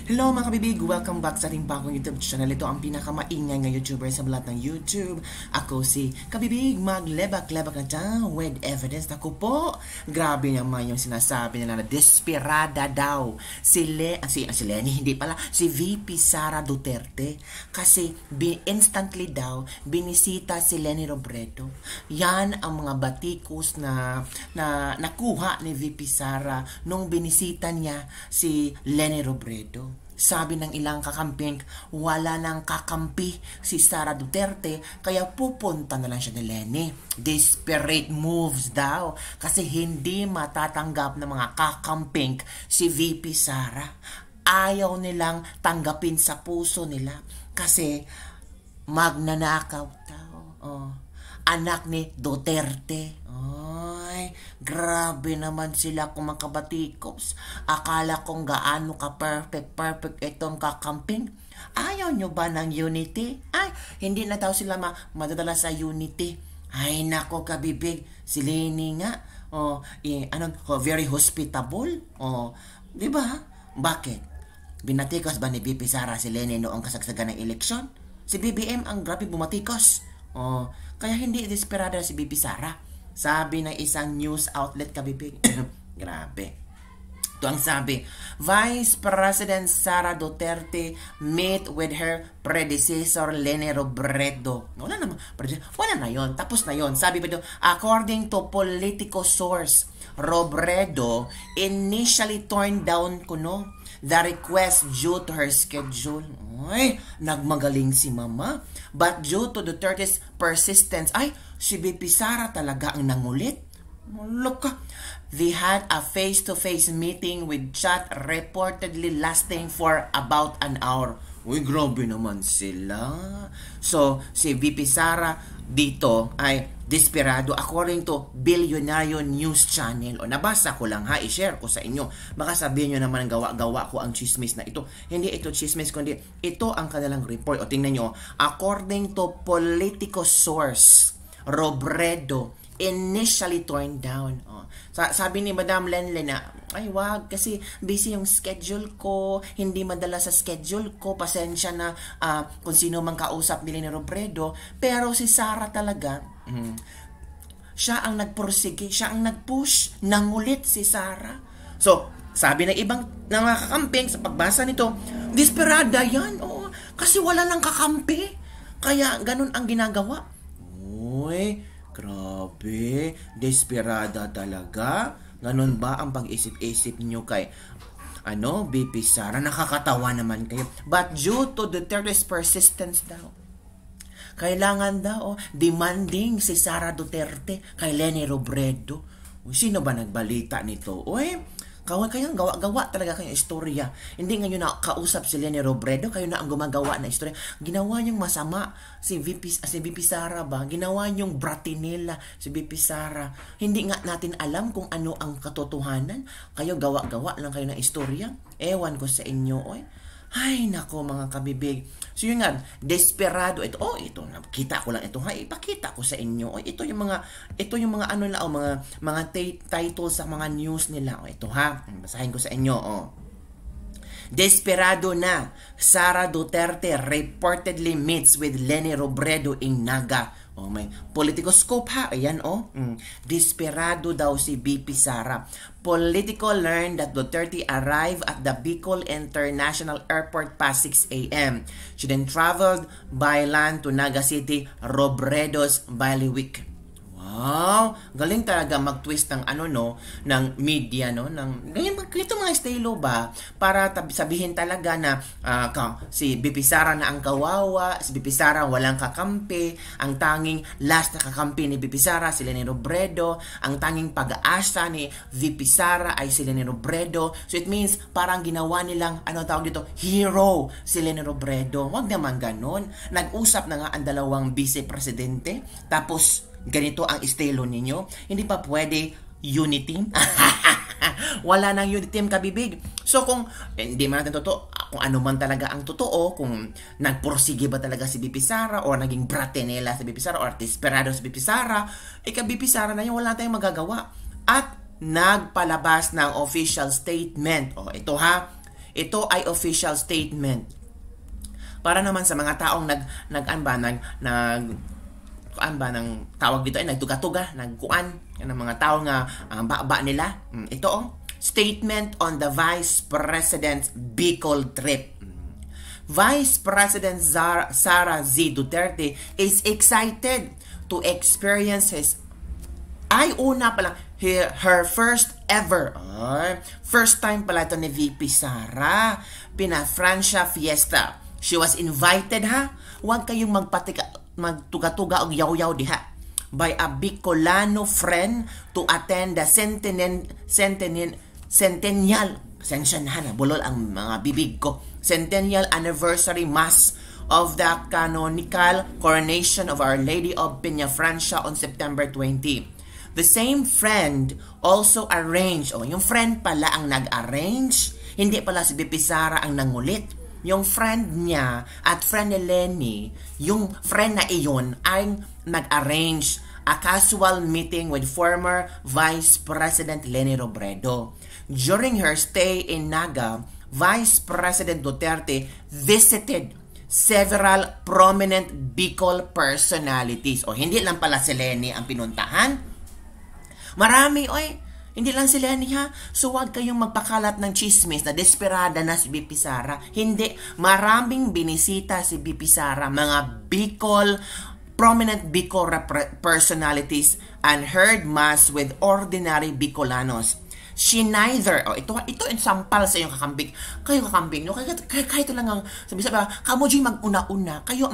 Hello mga kabibig! Welcome back sa ating bagong YouTube channel. Ito ang pinakamaingay ng YouTuber sa balat ng YouTube. Ako si Kabibig, maglebak-lebak na dyan with evidence. Ako po, grabe naman yung sinasabi nila na desperada daw si Leni, hindi pala, si VP Sara Duterte. Kasi instantly daw, binisita si Leni Robredo. Yan ang mga batikos na nakuha ni VP Sara nung binisita niya si Leni Robredo. Sabi ng ilang kakamping, wala nang kakampi si Sara Duterte, kaya pupunta na lang siya ni Leni. Desperate moves daw, kasi hindi matatanggap ng mga kakamping si VP Sara. Ayaw nilang tanggapin sa puso nila, kasi magnanakaw daw. Anak ni Duterte. Ay, grabe naman sila kung mga kabatikos. Akala kong gaano ka perfect itong kakamping. Ayaw nyo ba ng unity? Ay, hindi na daw sila madadala sa unity. Ay, nako kabibig. Si Leni nga. Very hospitable. Di ba? Bakit? Binatikos ba ni VP Sara si Leni noong kasagsagan ng eleksyon? Si BBM ang grabe bumatikos. Kaya hindi desperada si VP Sara. Sabi ng isang news outlet kabibig. Grabe. Ito ang sabi, Vice President Sara Duterte meet with her predecessor Leni Robredo. Wala na yon. Tapos na yon. Sabi pa ito, according to Politico source, Robredo initially turned down the request due to her schedule. Ay, nagmagaling si Mama. But due to Duterte's persistence, si VP Sara talaga ang nangulit. Look, they had a face-to-face meeting with chat reportedly lasting for about an hour. Uy, grabe naman sila. So, si VP Sara dito ay desperado according to Billionaire News Channel. Nabasa ko lang i-share ko sa inyo. Baka sabihin nyo naman gawa ko ang chismis na ito. Hindi ito chismis, kundi ito ang kanilang report. Tingnan nyo, according to Politico source, Robredo initially torn down. Sabi ni Madam Lenlen na, ay wag, kasi busy yung schedule ko, hindi madala sa schedule ko, pasensya na kung sino mang kausap nila ni Robredo. Pero si Sara talaga, siya ang nagpursige, siya ang nagpush, nangulit si Sara. So, sabi ng ibang mga kakamping sa pagbasa nito, desperada yan, kasi wala nang kakampi. Kaya ganun ang ginagawa. Uy, grabe, desperada talaga. Ganon ba ang pag-isip-isip nyo kay VP Sara? Nakakatawa naman kayo. But due to Duterte's persistence daw, kailangan daw demanding si Sara Duterte kay Leni Robredo. Sino ba nagbalita nito? Kayang gawa talaga kayong istorya. Hindi nga nyo na kausap si Leni Robredo, kayo na ang gumagawa na istorya. Ginawa niyong masama si VP Sara ba? Ginawa niyong bratinela si VP Sara. Hindi nga natin alam kung ano ang katotohanan. Kayo gawa-gawa lang kayo ng istorya. Ewan ko sa inyo, Ay, nako mga kabibig. So yun nga, desperado. Ito, nakita ko lang ito. Ipakita ko sa inyo. Ito yung mga mga titles sa mga news nila. Ito basahin ko sa inyo. Desperado na. Sara Duterte reportedly meets with Leni Robredo in Naga. May Politico scope Ayan Desperado daw si VP Sara. Politico learned that Duterte arrived at the Bicol International Airport past 6 a.m. She then traveled by land to Naga City, Robredo's Bailiwick. Wow, galing talaga mag-twist ng ng media ganyan ito mga estilo ba para sabihin talaga na si VP Sara na ang kawawa, si VP Sara walang kakampi, ang tanging last na kakampi ni VP Sara si Leni Robredo, ang tanging pag-aasa ni VP Sara ay si Leni Robredo. So it means parang ginawa nilang tawag dito, hero si Leni Robredo. Wag naman ganon. Nag-usap na nga ang dalawang vice-presidente, tapos ganito ang estilo ninyo. Hindi pa pwede unity? Wala nang unity team kabibig. So kung hindi man natin totoo, kung ano man talaga ang totoo, kung nagpursige ba talaga si VP Sara o naging bratinela si VP Sara o desperado si VP Sara, VP Sara na yun, wala tayong magagawa. At nagpalabas ng official statement. Ito Ito ay official statement. Para naman sa mga taong ng tawag dito ay nagtuga-tuga, nagkuan ng mga tao nga baba nila. Ito statement on the Vice President's Bicol trip. Vice President Sara Z. Duterte is excited to experience her first ever, first time pala ito ni VP Sara, Pina-Francia Fiesta. She was invited huwag kayong magtuga-tuga o yaw-yaw diha, by a Bicolano friend to attend the bulol ang mga bibig ko, centennial anniversary mass of the canonical coronation of Our Lady of Peñafrancia on September 20. The same friend also arranged, yung friend pala ang nag-arrange, hindi pala si VP Sara ang nangulit. Yung friend niya at friend ni Lenny, yung friend na iyon ay nag-arrange a casual meeting with former Vice President Leni Robredo. During her stay in Naga, Vice President Duterte visited several prominent Bicol personalities. Hindi lang pala si Lenny ang pinuntahan. Marami, hindi lang si Lenny So huwag kayong magpakalat ng chismis na desperada na si VP Sara. Hindi, maraming binisita si VP Sara, mga prominent Bicol personalities and heard mass with ordinary Bicolanos. She neither, ito ang sampal sa iyong kakambing. Kayo kakambing, kaya ito lang ang, sabi, kamo dyan mag-una-una, kayo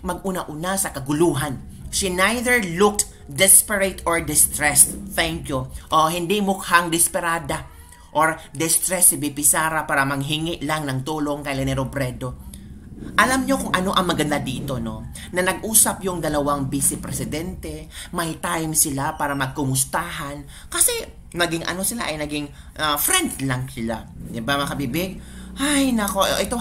mag-una-una sa kaguluhan. She neither looked desperate or distressed. Thank you. Hindi mukhang desperada or distressed si VP Sara para manghingi lang ng tulong kay Leni Robredo. Alam nyo kung ano ang maganda dito, no? Na nag-usap yung dalawang vice presidente, may time sila para magkumustahan. Kasi naging friend lang sila. Diba mga kabibig? Ay, nako, ito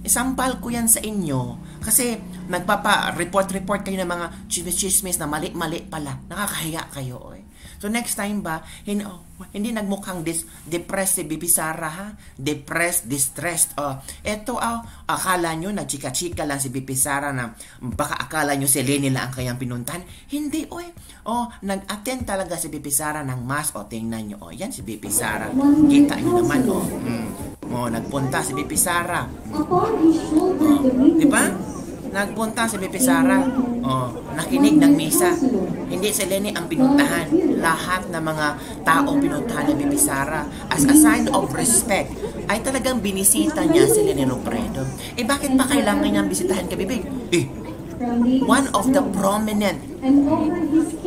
isampal ko yan sa inyo. Kasi nagpapa-report kayo ng mga chismis na mali-mali pala. Nakakahiya kayo, So next time ba, hindi nagmukhang depressed si VP Sara, Depressed, distressed. Eto, akala nyo nagchika-chika lang si VP Sara na baka akala nyo si Lenny lang ang kayang pinuntahan. Hindi, nag-attend talaga si VP Sara ng mass. Tingnan nyo, yan si VP Sara. Kita nyo naman, nagpunta si VP Sara. Diba? Nagpunta si VP Sara. Nakinig ng misa. Hindi si Lenny ang pinuntahan. Lahat ng mga taong pinuntahan ni VP Sara. As a sign of respect, ay talagang binisita niya si Leni Robredo. Bakit pa kailangan niyang bisitahan ka, bibig? One of the prominent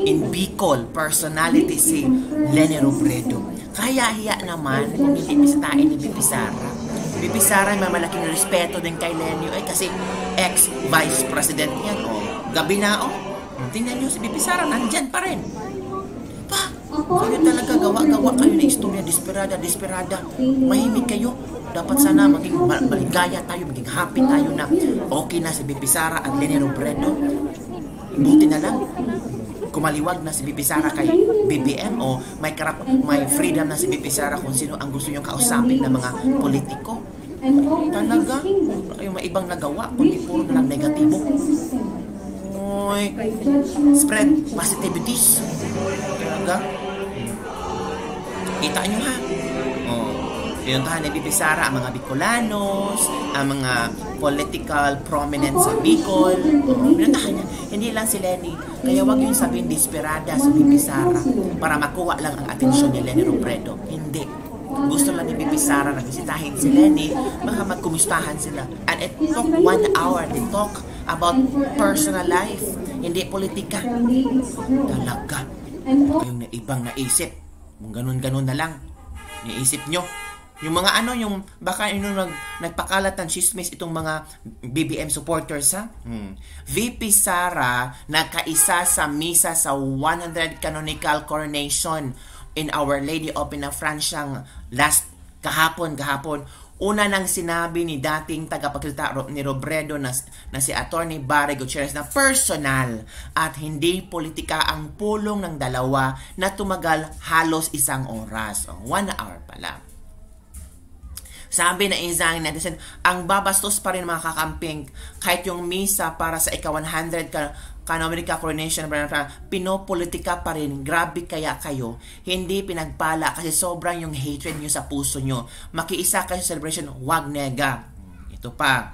in Bicol personality si Leni Robredo. Kaya hiya naman kung hindi bisitahin ni VP Sara. VP Sara may malaking respeto din kay Lenny kasi ex-vice president yan. Gabi na tingnan nyo si VP Sara nandyan pa rin. Kayo talaga gawa-gawa kayo na istorya, desperada. Mahimik kayo. Dapat sana maging maligaya tayo, maging happy tayo na okay na si VP Sara at Leni Robredo. Buti na lang kumaliwag na si VP Sara kay BBM may freedom na si VP Sara kung sino ang gusto niyong kausapin ng mga politiko. Talaga, yung may ibang nagawa, kundi puro na lang negatibo. Spread positivities. Talaga. Kita nyo pinuntahan ni VP Sara ang mga Bicolanos, ang mga political prominence sa Bicol. Pinuntahan niya. Hindi lang si Lenny. Kaya wag yung sabihin desperada si VP Sara para makuha lang ang atensyon ni Leni Robredo. Hindi. Gusto lang ni VP Sara na bisitahin si Lenny, baka magkumustahan sila. And it took 1 hour. They talk about personal life, hindi politika. Talaga. Yung ibang naisip, kung ganun-ganun na lang, naisip nyo. Yung mga baka nagpakalat ng chismis itong mga BBM supporters VP Sara nakaisa sa misa sa 100 canonical coronation in Our Lady of Peñafrancia last kahapon. Una nang sinabi ni dating tagapagsalita ni Robredo na si Attorney Barry Gutierrez na personal at hindi politika ang pulong ng dalawa na tumagal halos 1 oras. 1 hour pala. Sabi na isang netizen, ang babastos pa rin mga kakamping kahit yung misa para sa ika-100 America Coronation, pinopolitika pa rin. Grabe kaya kayo. Hindi pinagpala kasi sobrang yung hatred nyo sa puso nyo. Makiisa kayo sa celebration, wag nega. Ito pa.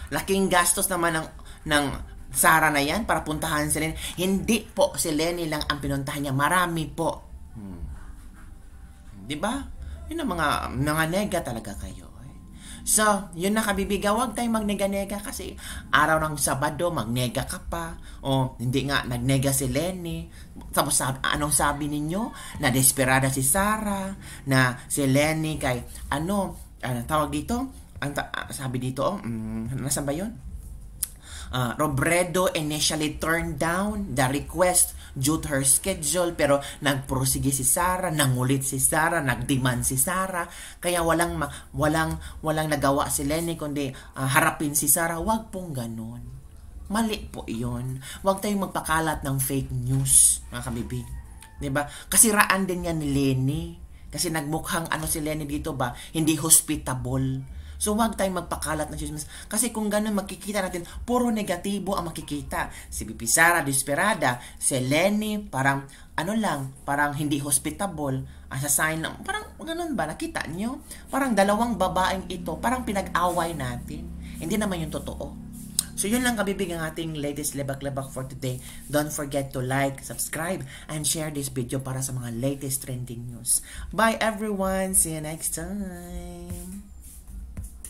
Laking gastos naman ng Sara na yan para puntahan si Lenny. Hindi po si Lenny lang ang pinuntahan niya. Marami po. Diba? Yun ang mga nega talaga kayo. So, yun na kabibiga, huwag tayong magnega-nega kasi araw ng Sabado, magnega ka pa. O, hindi nga, nagnega si Lenny. Tapos, anong sabi ninyo? Na desperada si Sara, na si Lenny kay, tawag dito? Sabi dito, nasan ba yun? Robredo initially turned down the request due to her schedule, pero nagprosige si Sara, nangulit si Sara, nagdemand si Sara, kaya walang nagawa si Lenny kundi harapin si Sara. Wag pong ganun. Mali po 'yon. Wag tayong magpakalat ng fake news, mga kabibig. 'Di ba? Kasiraan din yan ni Lenny. Kasi nagmukhang si Lenny dito ba, hindi hospitable. So, huwag tayong magpakalat ng chismis. Kasi kung ganun, makikita natin, puro negatibo ang makikita. Si Bibi Sara, desperada. Si Lenny, parang hindi hospitable. As a sign, parang ganun ba? Nakita nyo? Parang dalawang babaeng ito, parang pinag-away natin. Hindi naman yung totoo. So, yun lang kabibig ang ating latest lebak-lebak for today. Don't forget to like, subscribe, and share this video para sa mga latest trending news. Bye everyone! See you next time!